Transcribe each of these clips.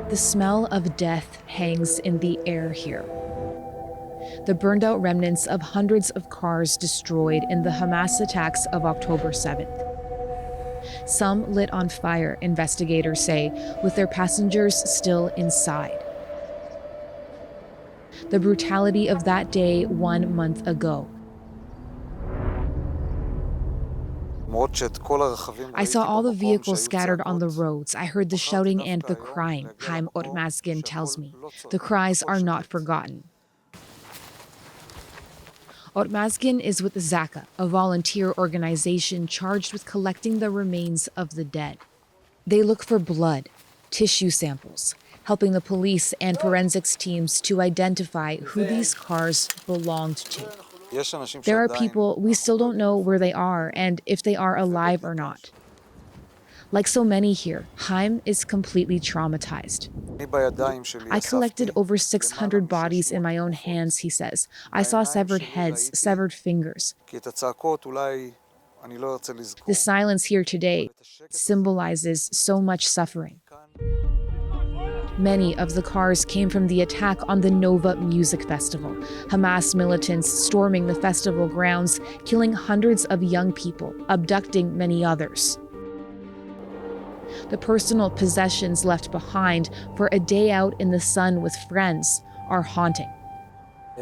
The smell of death hangs in the air here. The burned out remnants of hundreds of cars destroyed in the Hamas attacks of October 7th. Some lit on fire, investigators say, with their passengers still inside. The brutality of that day 1 month ago. I saw all the vehicles scattered on the roads. I heard the shouting and the crying, Chaim Ormazgin tells me. The cries are not forgotten. Ormazgin is with Zaka, a volunteer organization charged with collecting the remains of the dead. They look for blood, tissue samples, helping the police and forensics teams to identify who these cars belonged to. There are people we still don't know where they are and if they are alive or not. Like so many here, Chaim is completely traumatized. I collected over 600 bodies in my own hands, he says. I saw severed heads, severed fingers. The silence here today symbolizes so much suffering. Many of the cars came from the attack on the Nova Music Festival. Hamas militants storming the festival grounds, killing hundreds of young people, abducting many others. The personal possessions left behind for a day out in the sun with friends are haunting.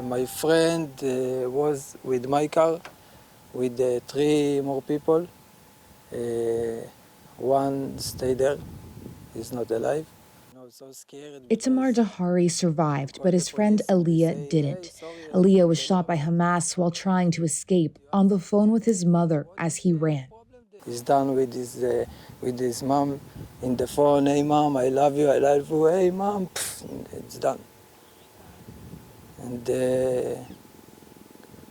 My friend was with my car with 3 more people. One stayed there, he's not alive. So scared. Itamar Dahari survived, but his friend Aliyah didn't. Aliyah was shot by Hamas while trying to escape, on the phone with his mother as he ran. He's done with his mom in the phone. Hey mom, I love you, I love you. Hey mom, it's done. And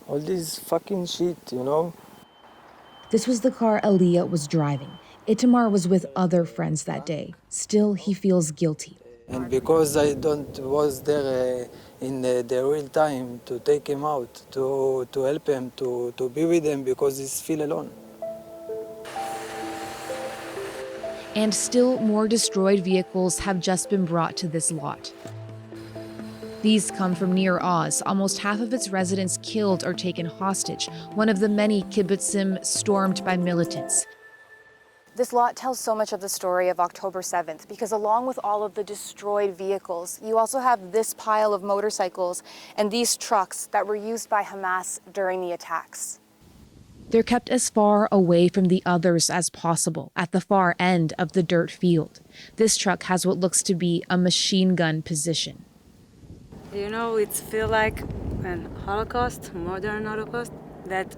all this fucking shit, you know. This was the car Aliyah was driving. Itamar was with other friends that day. Still, he feels guilty. And because I was there in the real time to take him out, to help him, to be with him, because he's feel alone. And still more destroyed vehicles have just been brought to this lot. These come from near Oz, almost half of its residents killed or taken hostage, one of the many kibbutzim stormed by militants. This lot tells so much of the story of October 7th, because along with all of the destroyed vehicles, you also have this pile of motorcycles and these trucks that were used by Hamas during the attacks. They're kept as far away from the others as possible, at the far end of the dirt field. This truck has what looks to be a machine gun position. You know, it feels like an Holocaust, modern Holocaust, that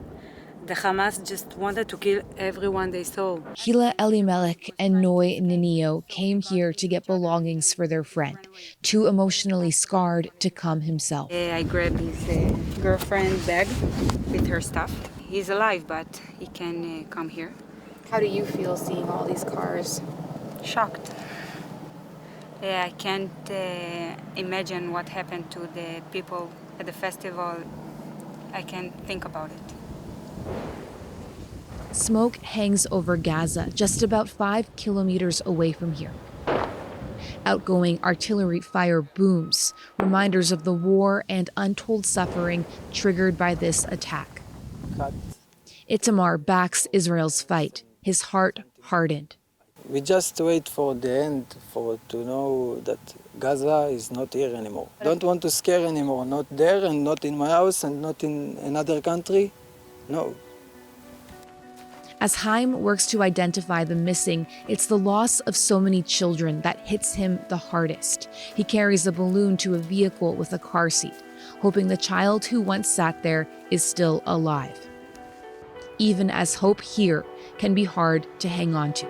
the Hamas just wanted to kill everyone they saw. Hila Elimelech and Noy Ninio came here to get belongings for their friend, too emotionally scarred to come himself. I grabbed his girlfriend's bag with her stuff. He's alive, but he can come here. How do you feel seeing all these cars? Shocked. I can't imagine what happened to the people at the festival. I can't think about it. Smoke hangs over Gaza, just about 5 kilometers away from here. Outgoing artillery fire booms, reminders of the war and untold suffering triggered by this attack. Itamar backs Israel's fight, his heart hardened. We just wait for the end, to know that Gaza is not here anymore. Don't want to scare anymore, not there and not in my house and not in another country, no. As Chaim works to identify the missing, it's the loss of so many children that hits him the hardest. He carries a balloon to a vehicle with a car seat, hoping the child who once sat there is still alive. Even as hope here can be hard to hang on to.